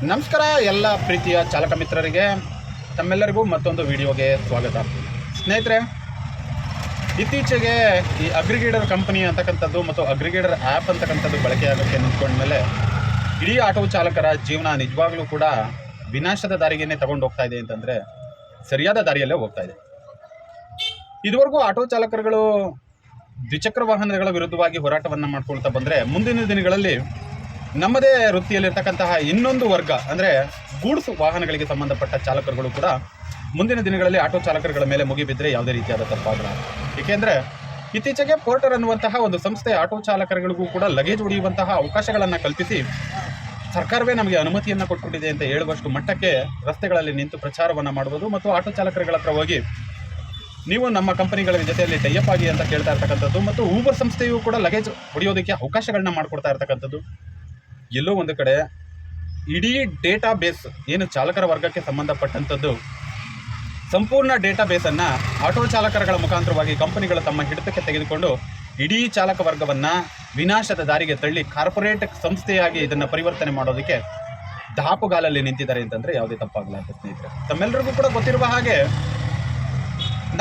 ನಮಸ್ಕಾರ ಎಲ್ಲ ಪ್ರೀತಿಯ ಚಾಲಕ ಮಿತ್ರರಿಗೆ ತಮ್ಮೆಲ್ಲರಿಗೂ ಮತ್ತೊಂದು ವಿಡಿಯೋಗೆ ಸ್ವಾಗತ. ಸ್ನೇಹಿತರೆ, ಇತ್ತೀಚೆಗೆ ಈ ಅಗ್ರಿಗೇಟರ್ ಕಂಪನಿ ಅಂತಕ್ಕಂಥದ್ದು ಮತ್ತು ಅಗ್ರಿಗೇಟರ್ ಆ್ಯಪ್ ಅಂತಕ್ಕಂಥದ್ದು ಬಳಕೆಯಾಗೋಕ್ಕೆ ನಿಂತ್ಕೊಂಡ್ಮೇಲೆ ಇಡೀ ಆಟೋ ಚಾಲಕರ ಜೀವನ ನಿಜವಾಗ್ಲೂ ಕೂಡ ವಿನಾಶದ ದಾರಿಗೇನೆ ತಗೊಂಡು ಹೋಗ್ತಾ ಇದೆ ಅಂತಂದರೆ ಸರಿಯಾದ ದಾರಿಯಲ್ಲೇ ಹೋಗ್ತಾ ಇದೆ. ಇದುವರೆಗೂ ಆಟೋ ಚಾಲಕರುಗಳು ದ್ವಿಚಕ್ರ ವಾಹನಗಳ ವಿರುದ್ಧವಾಗಿ ಹೋರಾಟವನ್ನು ಮಾಡ್ಕೊಳ್ತಾ ಬಂದರೆ ಮುಂದಿನ ದಿನಗಳಲ್ಲಿ ನಮ್ಮದೇ ವೃತ್ತಿಯಲ್ಲಿರ್ತಕ್ಕಂತಹ ಇನ್ನೊಂದು ವರ್ಗ ಅಂದರೆ ಗೂಡ್ಸ್ ವಾಹನಗಳಿಗೆ ಸಂಬಂಧಪಟ್ಟ ಚಾಲಕರುಗಳು ಕೂಡ ಮುಂದಿನ ದಿನಗಳಲ್ಲಿ ಆಟೋ ಚಾಲಕರುಗಳ ಮೇಲೆ ಮುಗಿಬಿದ್ದರೆ ಯಾವುದೇ ರೀತಿಯಾದ ತಪ್ಪಾಗಲ್ಲ. ಏಕೆಂದರೆ ಇತ್ತೀಚೆಗೆ ಪೋರ್ಟರ್ ಅನ್ನುವಂತಹ ಒಂದು ಸಂಸ್ಥೆ ಆಟೋ ಚಾಲಕರುಗಳಿಗೂ ಕೂಡ ಲಗೇಜ್ ಹೊಡೆಯುವಂತಹ ಅವಕಾಶಗಳನ್ನು ಕಲ್ಪಿಸಿ ಸರ್ಕಾರವೇ ನಮಗೆ ಅನುಮತಿಯನ್ನು ಕೊಟ್ಬಿಟ್ಟಿದೆ ಅಂತ ಹೇಳುವಷ್ಟು ಮಟ್ಟಕ್ಕೆ ರಸ್ತೆಗಳಲ್ಲಿ ನಿಂತು ಪ್ರಚಾರವನ್ನು ಮಾಡುವುದು ಮತ್ತು ಆಟೋ ಚಾಲಕರುಗಳ ಹತ್ರ ಹೋಗಿ ನೀವು ನಮ್ಮ ಕಂಪನಿಗಳ ಜೊತೆಯಲ್ಲಿ ಟೈಅಪ್ ಆಗಿ ಅಂತ ಕೇಳ್ತಾ ಇರ್ತಕ್ಕಂಥದ್ದು ಮತ್ತು ಊಬರ್ ಸಂಸ್ಥೆಯು ಕೂಡ ಲಗೇಜ್ ಹೊಡೆಯೋದಕ್ಕೆ ಅವಕಾಶಗಳನ್ನ ಮಾಡಿಕೊಡ್ತಾ ಇರ್ತಕ್ಕಂಥದ್ದು. ಎಲ್ಲೋ ಒಂದು ಕಡೆ ಇಡೀ ಡೇಟಾ ಬೇಸ್ ಏನು ಚಾಲಕರ ವರ್ಗಕ್ಕೆ ಸಂಬಂಧಪಟ್ಟಂಥದ್ದು ಸಂಪೂರ್ಣ ಡೇಟಾ ಬೇಸನ್ನು ಆಟೋ ಚಾಲಕರುಗಳ ಮುಖಾಂತರವಾಗಿ ಕಂಪನಿಗಳು ತಮ್ಮ ಹಿಡಿತಕ್ಕೆ ತೆಗೆದುಕೊಂಡು ಇಡೀ ಚಾಲಕ ವರ್ಗವನ್ನು ವಿನಾಶದ ದಾರಿಗೆ ತಳ್ಳಿ ಕಾರ್ಪೊರೇಟ್ ಸಂಸ್ಥೆಯಾಗಿ ಇದನ್ನು ಪರಿವರ್ತನೆ ಮಾಡೋದಕ್ಕೆ ದಾಪುಗಾಲಲ್ಲಿ ನಿಂತಿದ್ದಾರೆ ಅಂತಂದರೆ ಯಾವುದೇ ತಪ್ಪಾಗಲಾಗುತ್ತೆ. ಸ್ನೇಹಿತರೆ, ತಮ್ಮೆಲ್ಲರಿಗೂ ಕೂಡ ಗೊತ್ತಿರುವ ಹಾಗೆ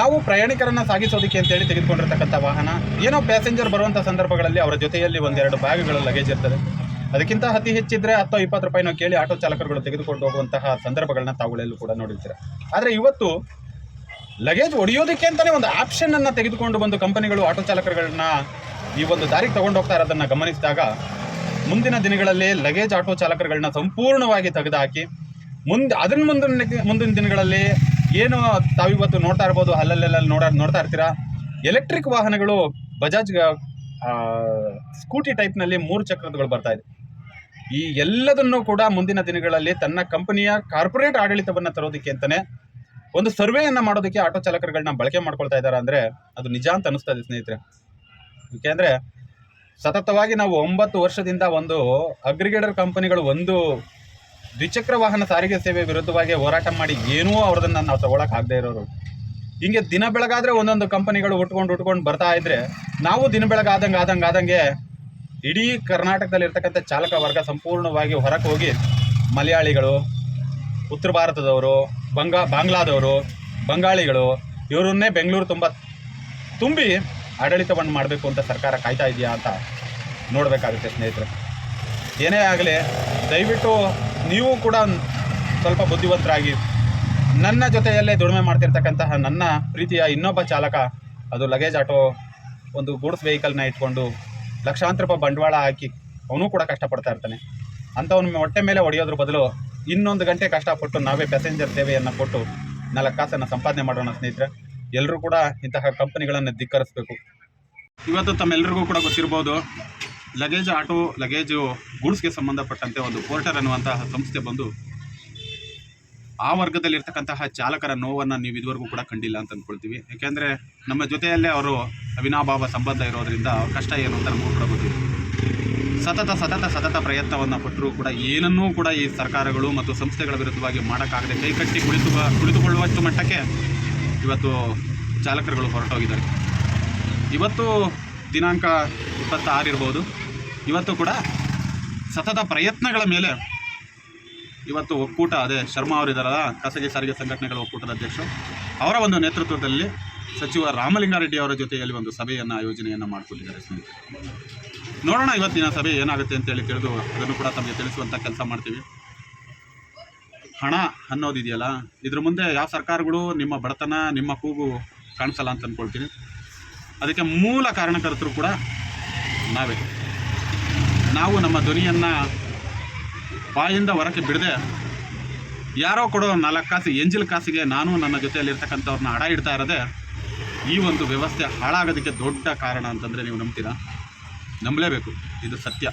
ನಾವು ಪ್ರಯಾಣಿಕರನ್ನು ಸಾಗಿಸೋದಕ್ಕೆ ಅಂತೇಳಿ ತೆಗೆದುಕೊಂಡಿರ್ತಕ್ಕಂಥ ವಾಹನ ಏನೋ ಪ್ಯಾಸೆಂಜರ್ ಬರುವಂಥ ಸಂದರ್ಭಗಳಲ್ಲಿ ಅವರ ಜೊತೆಯಲ್ಲಿ ಒಂದೆರಡು ಬ್ಯಾಗ್ಗಳು ಲಗೇಜ್ ಇರ್ತದೆ. ಅದಕ್ಕಿಂತ ಅತಿ ಹೆಚ್ಚಿದ್ರೆ 10-20 ರೂಪಾಯಿನೋ ಕೇಳಿ ಆಟೋ ಚಾಲಕರುಗಳು ತೆಗೆದುಕೊಂಡು ಹೋಗುವಂತಹ ಸಂದರ್ಭಗಳನ್ನ ತಾವುಗಳೆಲ್ಲೂ ಕೂಡ ನೋಡಿರ್ತೀರ. ಆದರೆ ಇವತ್ತು ಲಗೇಜ್ ಹೊಡೆಯೋದಕ್ಕೆ ಅಂತಲೇ ಒಂದು ಆಪ್ಷನನ್ನು ತೆಗೆದುಕೊಂಡು ಬಂದು ಕಂಪನಿಗಳು ಆಟೋ ಚಾಲಕರುಗಳನ್ನ ಈ ಒಂದು ದಾರಿಗೆ ತಗೊಂಡು ಹೋಗ್ತಾ ಇರೋದನ್ನು ಗಮನಿಸಿದಾಗ ಮುಂದಿನ ದಿನಗಳಲ್ಲಿ ಲಗೇಜ್ ಆಟೋ ಚಾಲಕರುಗಳನ್ನ ಸಂಪೂರ್ಣವಾಗಿ ತೆಗೆದುಹಾಕಿ ಮುಂದಿನ ದಿನಗಳಲ್ಲಿ ಏನು ತಾವಿವತ್ತು ನೋಡ್ತಾ ಇರ್ಬೋದು, ಅಲ್ಲಲ್ಲೆಲ್ಲ ನೋಡ್ತಾ ಇರ್ತೀರಾ, ಎಲೆಕ್ಟ್ರಿಕ್ ವಾಹನಗಳು ಬಜಾಜ್ ಸ್ಕೂಟಿ ಟೈಪ್ನಲ್ಲಿ 3 ಚಕ್ರಗಳು ಬರ್ತಾ ಇದೆ. ಈ ಎಲ್ಲದನ್ನೂ ಕೂಡ ಮುಂದಿನ ದಿನಗಳಲ್ಲಿ ತನ್ನ ಕಂಪನಿಯ ಕಾರ್ಪೊರೇಟ್ ಆಡಳಿತವನ್ನು ತರೋದಕ್ಕೆ ಅಂತಲೇ ಒಂದು ಸರ್ವೆಯನ್ನು ಮಾಡೋದಕ್ಕೆ ಆಟೋ ಚಾಲಕರುಗಳನ್ನ ಬಳಕೆ ಮಾಡ್ಕೊಳ್ತಾ ಇದ್ದಾರೆ ಅಂದರೆ ಅದು ನಿಜ ಅಂತ ಅನಿಸ್ತಾ ಇದೆ ಸ್ನೇಹಿತರೆ. ಏಕೆಂದರೆ ಸತತವಾಗಿ ನಾವು 9 ವರ್ಷದಿಂದ ಒಂದು ಅಗ್ರಿಗೇಟರ್ ಕಂಪನಿಗಳು ಒಂದು ದ್ವಿಚಕ್ರ ವಾಹನ ಸಾರಿಗೆ ಸೇವೆ ವಿರುದ್ಧವಾಗಿ ಹೋರಾಟ ಮಾಡಿ ಏನೂ ಅವ್ರದನ್ನು ನಾವು ತಗೊಳಕ್ಕಾಗದೇ ಇರೋರು. ಹಿಂಗೆ ದಿನ ಬೆಳಗಾದರೆ ಒಂದೊಂದು ಕಂಪನಿಗಳು ಉಟ್ಕೊಂಡು ಬರ್ತಾ ಇದ್ದರೆ ನಾವು ದಿನ ಬೆಳಗಾದಂಗೆ ಇಡೀ ಕರ್ನಾಟಕದಲ್ಲಿರ್ತಕ್ಕಂಥ ಚಾಲಕ ವರ್ಗ ಸಂಪೂರ್ಣವಾಗಿ ಹೊರಗೆ ಹೋಗಿ ಮಲಯಾಳಿಗಳು, ಉತ್ತರ ಭಾರತದವರು, ಬಾಂಗ್ಲಾದವರು, ಬಂಗಾಳಿಗಳು ಇವರನ್ನೇ ಬೆಂಗಳೂರು ತುಂಬಿ ಆಡಳಿತವನ್ನು ಮಾಡಬೇಕು ಅಂತ ಸರ್ಕಾರ ಕಾಯ್ತಾ ಇದೆಯಾ ಅಂತ ನೋಡಬೇಕಾಗುತ್ತೆ ಸ್ನೇಹಿತರೆ. ಏನೇ ಆಗಲಿ ದಯವಿಟ್ಟು ನೀವು ಕೂಡ ಸ್ವಲ್ಪ ಬುದ್ಧಿವಂತರಾಗಿ ನನ್ನ ಜೊತೆಯಲ್ಲೇ ದುಡಿಮೆ ಮಾಡ್ತಿರ್ತಕ್ಕಂತಹ ನನ್ನ ಪ್ರೀತಿಯ ಇನ್ನೊಬ್ಬ ಚಾಲಕ, ಅದು ಲಗೇಜ್ ಆಟೋ ಒಂದು ಗೂಡ್ಸ್ ವೆಹಿಕಲ್ನ ಇಟ್ಕೊಂಡು ಲಕ್ಷಾಂತರ ರೂಪಾಯಿ ಬಂಡವಾಳ ಹಾಕಿ ಅವನು ಕೂಡ ಕಷ್ಟಪಡ್ತಾ ಇರ್ತಾನೆ. ಅಂಥವ್ನ ಹೊಟ್ಟೆ ಮೇಲೆ ಹೊಡೆಯೋದ್ರ ಬದಲು ಇನ್ನೊಂದು ಗಂಟೆ ಕಷ್ಟಪಟ್ಟು ನಾವೇ ಪ್ಯಾಸೆಂಜರ್ ಸೇವೆಯನ್ನು ಕೊಟ್ಟು 4 ಕಾಸನ್ನು ಸಂಪಾದನೆ ಮಾಡೋಣ ಸ್ನೇಹಿತರೆ. ಎಲ್ಲರೂ ಕೂಡ ಇಂತಹ ಕಂಪನಿಗಳನ್ನು ಧಿಕ್ಕರಿಸಬೇಕು. ಇವತ್ತು ತಮ್ಮೆಲ್ಲರಿಗೂ ಕೂಡ ಗೊತ್ತಿರ್ಬೋದು, ಲಗೇಜು ಗೂಡ್ಸ್ಗೆ ಸಂಬಂಧಪಟ್ಟಂತೆ ಒಂದು ಪೋರ್ಟರ್ ಅನ್ನುವಂತಹ ಸಂಸ್ಥೆ ಬಂದು ಆ ವರ್ಗದಲ್ಲಿರ್ತಕ್ಕಂತಹ ಚಾಲಕರ ನೋವನ್ನು ನೀವು ಇದುವರೆಗೂ ಕೂಡ ಕಂಡಿಲ್ಲ ಅಂತ ಅಂದ್ಕೊಳ್ತೀವಿ. ಯಾಕೆಂದರೆ ನಮ್ಮ ಜೊತೆಯಲ್ಲೇ ಅವರು ಅವಿನಾಭಾವ ಸಂಬಂಧ ಇರೋದರಿಂದ ಅವ್ರ ಕಷ್ಟ ಏನು ಅಂತ ನಮಗೂ ಕೂಡ ಗೊತ್ತಿದೆ. ಸತತ ಪ್ರಯತ್ನವನ್ನು ಪಟ್ಟರೂ ಕೂಡ ಏನನ್ನೂ ಕೂಡ ಈ ಸರ್ಕಾರಗಳು ಮತ್ತು ಸಂಸ್ಥೆಗಳ ವಿರುದ್ಧವಾಗಿ ಮಾಡೋಕ್ಕಾಗದೆ ಕೈಕಟ್ಟಿ ಕುಳಿತುಕೊಳ್ಳುವಷ್ಟು ಮಟ್ಟಕ್ಕೆ ಇವತ್ತು ಚಾಲಕರುಗಳು ಹೊರಟೋಗಿದ್ದಾರೆ. ಇವತ್ತು ದಿನಾಂಕ 26 ಇರ್ಬೋದು. ಇವತ್ತು ಕೂಡ ಸತತ ಪ್ರಯತ್ನಗಳ ಮೇಲೆ ಇವತ್ತು ಒಕ್ಕೂಟ, ಅದೇ ಶರ್ಮಾ ಅವರಿದ್ದಾರಲ್ಲ, ಖಾಸಗಿ ಸಾರಿಗೆ ಸಂಘಟನೆಗಳ ಒಕ್ಕೂಟದ ಅಧ್ಯಕ್ಷರು, ಅವರ ಒಂದು ನೇತೃತ್ವದಲ್ಲಿ ಸಚಿವ ರಾಮಲಿಂಗಾರೆಡ್ಡಿ ಅವರ ಜೊತೆಯಲ್ಲಿ ಒಂದು ಸಭೆಯನ್ನು ಆಯೋಜನೆಯನ್ನು ಮಾಡಿಕೊಂಡಿದ್ದಾರೆ ಸ್ನೇಹಿತರೆ. ನೋಡೋಣ ಇವತ್ತಿನ ಸಭೆ ಏನಾಗುತ್ತೆ ಅಂತೇಳಿ ತಿಳಿದು ಅದನ್ನು ಕೂಡ ತಮಗೆ ತಿಳಿಸುವಂಥ ಕೆಲಸ ಮಾಡ್ತೀವಿ. ಹಣ ಅನ್ನೋದಿದೆಯಲ್ಲ, ಇದ್ರ ಮುಂದೆ ಯಾವ ಸರ್ಕಾರಗಳು ನಿಮ್ಮ ಬಡತನ, ನಿಮ್ಮ ಕೂಗು ಕಾಣಿಸಲ್ಲ ಅಂತ ಅಂದ್ಕೊಳ್ತೀನಿ. ಅದಕ್ಕೆ ಮೂಲ ಕಾರಣಕರ್ತರು ಕೂಡ ನಾವು ನಮ್ಮ ಧ್ವನಿಯನ್ನು ಬಾಯಿಂದ ಹೊರಕ್ಕೆ ಬಿಡದೆ ಯಾರೋ ಕೊಡೋ 4 ಕಾಸು ಎಂಜಿಲ್ ಕಾಸಿಗೆ ನಾನು ನನ್ನ ಜೊತೆಯಲ್ಲಿರ್ತಕ್ಕಂಥವ್ರನ್ನ ಅಡ ಇಡ್ತಾ ಇರೋದೇ ಈ ಒಂದು ವ್ಯವಸ್ಥೆ ಹಾಳಾಗೋದಕ್ಕೆ ದೊಡ್ಡ ಕಾರಣ ಅಂತಂದರೆ ನೀವು ನಂಬ್ತೀರಾ? ನಂಬಲೇಬೇಕು, ಇದು ಸತ್ಯ.